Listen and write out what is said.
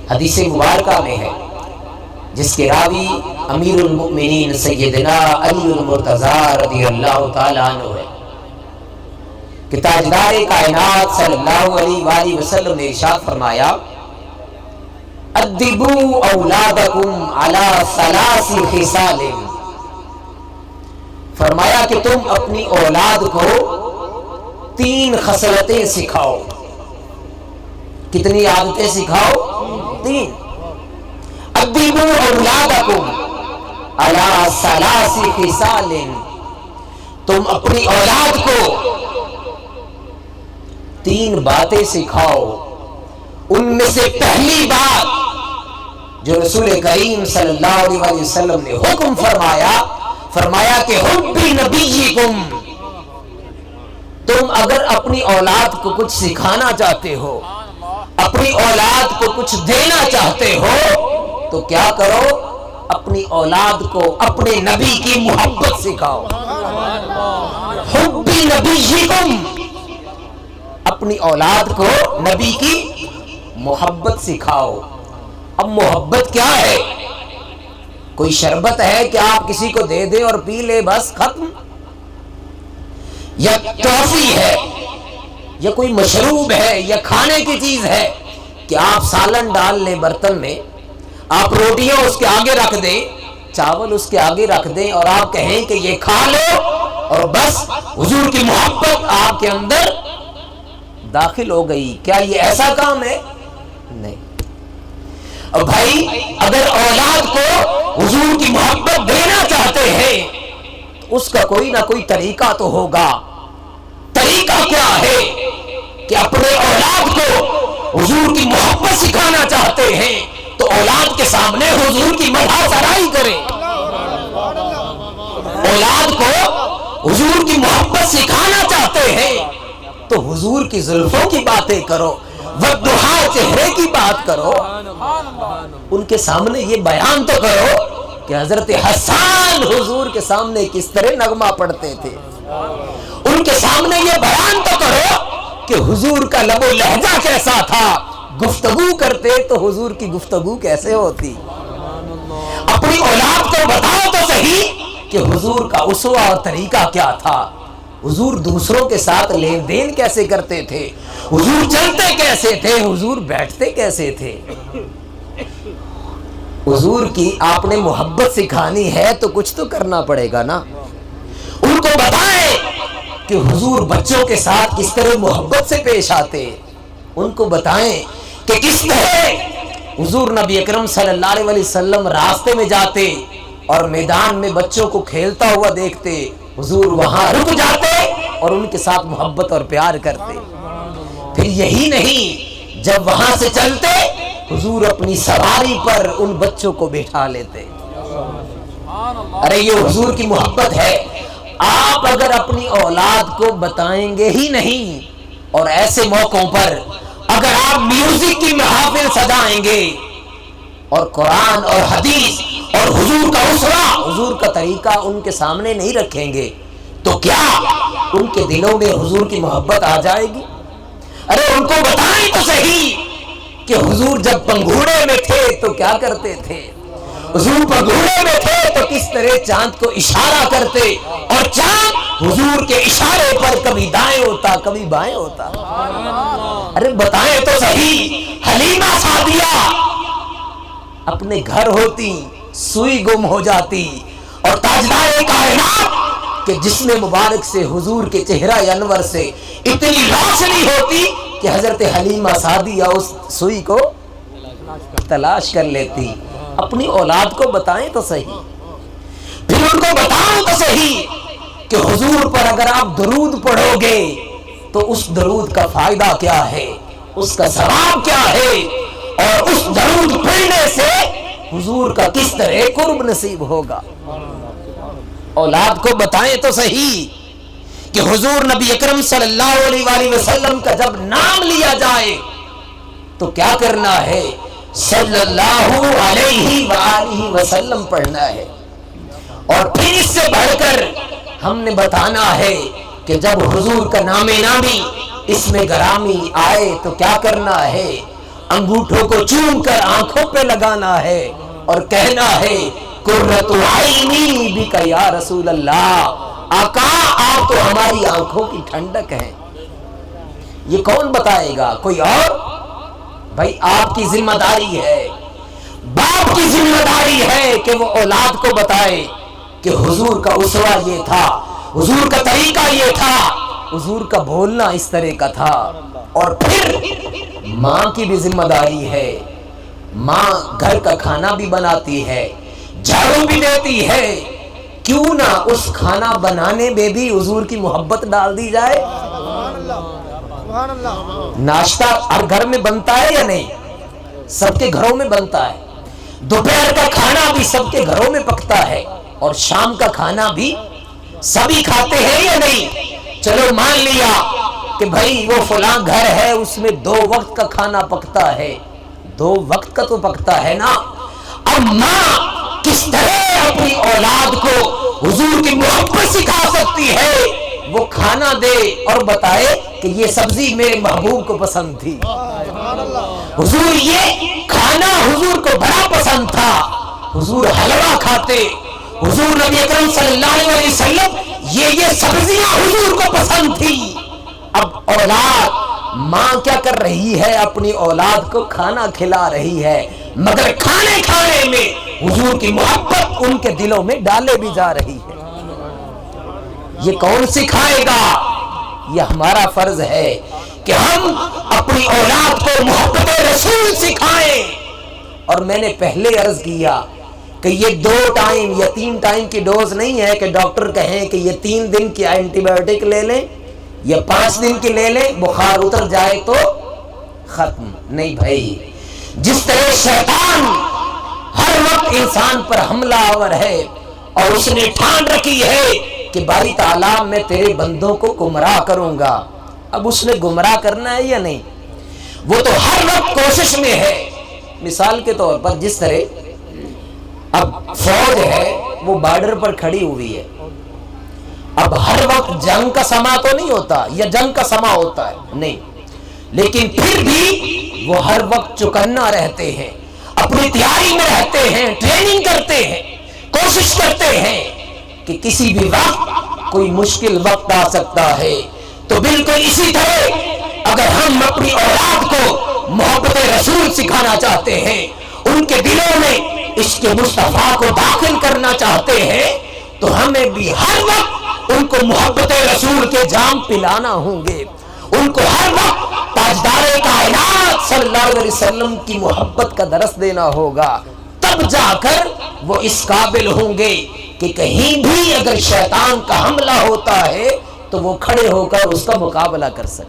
حدیث مبارکہ میں ہے جس کے راوی امیر المؤمنین سیدنا علی المرتضیٰ رضی اللہ تعالیٰ عنہ ہے کہ تاجدار کائنات صلی اللہ علیہ وآلہ وسلم نے ارشاد فرمایا ادبوا اولادکم علی ثلاث خصال، فرمایا کہ تم اپنی اولاد کو 3 خصلتیں سکھاؤ۔ کتنی عادتیں سکھاؤ؟ 3۔ ادبوا اولادکم علی ثلاث خصال، تم اپنی اولاد کو 3 باتیں سکھاؤ۔ ان میں سے پہلی بات جو رسول کریم صلی اللہ علیہ وسلم نے حکم فرمایا کہ حبی نبیکم، تم اگر اپنی اولاد کو کچھ سکھانا چاہتے ہو، اپنی اولاد کو کچھ دینا چاہتے ہو، تو کیا کرو؟ اپنی اولاد کو اپنے نبی کی محبت سکھاؤ۔ حبی نبیکم، اپنی اولاد کو نبی کی محبت سکھاؤ۔ اب محبت کیا ہے؟ کوئی شربت ہے کہ آپ کسی کو دے دیں اور پی لے بس ختم؟ یا ٹافی ہے، یا کوئی مشروب ہے، یا کھانے کی چیز ہے کہ آپ سالن ڈال لیں برتن میں، آپ روٹیاں اس کے آگے رکھ دیں، چاول اس کے آگے رکھ دیں اور آپ کہیں کہ یہ کھا لو اور بس حضور کی محبت آپ کے اندر داخل ہو گئی؟ کیا یہ ایسا کام ہے؟ نہیں۔ اور بھائی اگر اولاد کو حضور کی محبت دینا چاہتے ہیں تو اس کا کوئی نہ کوئی طریقہ تو ہوگا۔ طریقہ کیا ہے؟ کہ اپنے اولاد کو حضور کی محبت سکھانا چاہتے ہیں تو اولاد کے سامنے حضور کی مدح سرائی کریں۔ اولاد کو حضور کی محبت سکھانا چاہتے ہیں تو حضور کی زلفوں کی باتیں کرو، والضحیٰ چہرے کی بات کرو۔ ان کے سامنے یہ بیان تو کرو کہ حضرت حسان حضور کے سامنے کس طرح نغمہ پڑھتے تھے۔ ان کے سامنے یہ بیان تو کرو کہ حضور کا لب و لہجہ کیسا تھا، گفتگو کرتے تو حضور کی گفتگو کیسے ہوتی۔ اپنی اولاد کو بتاؤ تو صحیح کہ حضور کا اسوہ اور طریقہ کیا تھا، حضور دوسروں کے ساتھ لین دین کیسے کرتے تھے، حضور چلتے کیسے تھے، حضور بیٹھتے کیسے تھے۔ حضور کی آپ نے محبت سکھانی ہے تو کچھ تو کرنا پڑے گا نا۔ ان کو بتائیں کہ حضور بچوں کے ساتھ کس طرح محبت سے پیش آتے، ان کو بتائیں کہ کس طرح حضور نبی اکرم صلی اللہ علیہ وسلم راستے میں جاتے اور میدان میں بچوں کو کھیلتا ہوا دیکھتے، حضور وہاں رک جاتے اور ان کے ساتھ محبت اور پیار کرتے۔ پھر یہی نہیں، جب وہاں سے چلتے حضور اپنی سواری پر ان بچوں کو بٹھا لیتے۔ ارے یہ حضور کی محبت ہے۔ آپ اگر اپنی اولاد کو بتائیں گے ہی نہیں، اور ایسے موقعوں پر اگر آپ میوزک کی محافل سجائیں گے اور قرآن اور حدیث اور حضور کا اسوہ، حضور کا طریقہ ان کے سامنے نہیں رکھیں گے تو کیا ان کے دلوں میں حضور کی محبت آ جائے گی؟ ارے ان کو بتائیں تو صحیح کہ حضور جب پنگھوڑے میں تھے تو کیا کرتے تھے، حضور پنگھوڑے میں تھے تو کس طرح چاند کو اشارہ کرتے، اور چاند حضور کے اشارے پر کبھی دائیں ہوتا کبھی بائیں ہوتا۔ ارے بتائیں تو صحیح، حلیمہ سعدیہ اپنے گھر ہوتی، سوئی گم ہو جاتی، اور تاجدار کائنات کے جسم مبارک سے حضور کے چہرہ انور سے اتنی روشنی ہوتی کہ حضرت حلیمہ سعدیہ اس سوئی کو تلاش کر لیتی۔ اپنی اولاد کو بتائیں تو صحیح، پھر ان کو بتاؤ تو صحیح کہ حضور پر اگر آپ درود پڑھو گے تو اس درود کا فائدہ کیا ہے، اس کا ثواب کیا ہے، اور اس درود پڑھنے سے حضور کا کس طرح قرب نصیب ہوگا۔ اولاد کو بتائیں تو صحیح کہ حضور نبی اکرم صلی اللہ علیہ وآلہ وسلم کا جب نام لیا جائے تو کیا کرنا ہے، صلی اللہ علیہ وآلہ وسلم پڑھنا ہے۔ اور پھر اس سے بڑھ کر ہم نے بتانا ہے کہ جب حضور کا نام نامی اس میں گرامی آئے تو کیا کرنا ہے، انگوٹھوں کو چوم کر آنکھوں پہ لگانا ہے اور کہنا ہے قرۃ عینی بک یا رسول اللہ، آقا آپ تو ہماری آنکھوں کی ٹھنڈک ہیں۔ یہ کون بتائے گا؟ کوئی اور؟ بھائی آپ کی ذمہ داری ہے، باپ کی ذمہ داری ہے کہ وہ اولاد کو بتائے کہ حضور کا اسوہ یہ تھا، حضور کا طریقہ یہ تھا، حضور کا بولنا اس طرح کا تھا۔ اور پھر ماں کی بھی ذمہ داری ہے، ماں گھر کا کھانا بھی بناتی ہے، جھاڑو بھی دیتی ہے، کیوں نہ اس کھانا بنانے میں بھی حضور کی محبت ڈال دی جائے؟ ناشتہ ہر گھر میں بنتا ہے یا نہیں؟ سب کے گھروں میں بنتا ہے، دوپہر کا کھانا بھی سب کے گھروں میں پکتا ہے، اور شام کا کھانا بھی سبھی کھاتے ہیں یا نہیں؟ چلو مان لیا کہ بھائی وہ فلاں گھر ہے اس میں 2 وقت کا کھانا پکتا ہے، 2 وقت کا تو پکتا ہے نا۔ اب ماں کس طرح اپنی اولاد کو حضور کی محبت سکھا سکتی ہے؟ وہ کھانا دے اور بتائے کہ یہ سبزی میرے محبوب کو پسند تھی، حضور یہ کھانا حضور کو بڑا پسند تھا، حضور حلوہ کھاتے، حضور نبی اکرم صلی اللہ علیہ وسلم یہ سبزیاں حضور کو پسند تھی۔ اب اولاد، ماں کیا کر رہی ہے؟ اپنی اولاد کو کھانا کھلا رہی ہے، مگر کھانے کھانے میں حضور کی محبت ان کے دلوں میں ڈالے بھی جا رہی ہے۔ یہ کون سکھائے گا؟ یہ ہمارا فرض ہے کہ ہم اپنی اولاد کو محبت رسول سکھائیں۔ اور میں نے پہلے عرض کیا کہ یہ 2 ٹائم یا 3 ٹائم کی ڈوز نہیں ہے کہ ڈاکٹر کہیں کہ یہ 3 دن کی اینٹی بایوٹک لے لیں یا 5 دن کی لے لیں، بخار اتر جائے تو ختم نہیں بھائی۔ جس طرح شیطان ہر وقت انسان پر حملہ آور ہے اور اس نے ٹھان رکھی ہے کہ باری تعالیٰ میں تیرے بندوں کو گمراہ کروں گا، اب اس نے گمراہ کرنا ہے یا نہیں؟ وہ تو ہر وقت کوشش میں ہے۔ مثال کے طور پر جس طرح اب فوج ہے وہ بارڈر پر کھڑی ہوئی ہے، اب ہر وقت جنگ کا سما تو نہیں ہوتا یا جنگ کا سما ہوتا ہے نہیں، لیکن پھر بھی وہ ہر وقت چوکنا رہتے ہیں، اپنی تیاری میں رہتے ہیں، ٹریننگ کرتے ہیں، کوشش کرتے ہیں کہ کسی بھی وقت کوئی مشکل وقت آ سکتا ہے۔ تو بالکل اسی طرح اگر ہم اپنی اولاد کو محبت رسول سکھانا چاہتے ہیں، ان کے دلوں میں عشق مصطفیٰ کو داخل کرنا چاہتے ہیں، تو ہمیں بھی ہر وقت ان کو محبت رسول کے جام پلانا ہوں گے، ان کو ہر وقت تاجدار کائنات صلی اللہ علیہ وسلم کی محبت کا درس دینا ہوگا، تب جا کر وہ اس قابل ہوں گے کہ کہیں بھی اگر شیطان کا حملہ ہوتا ہے تو وہ کھڑے ہو کر اس کا مقابلہ کر سکتے۔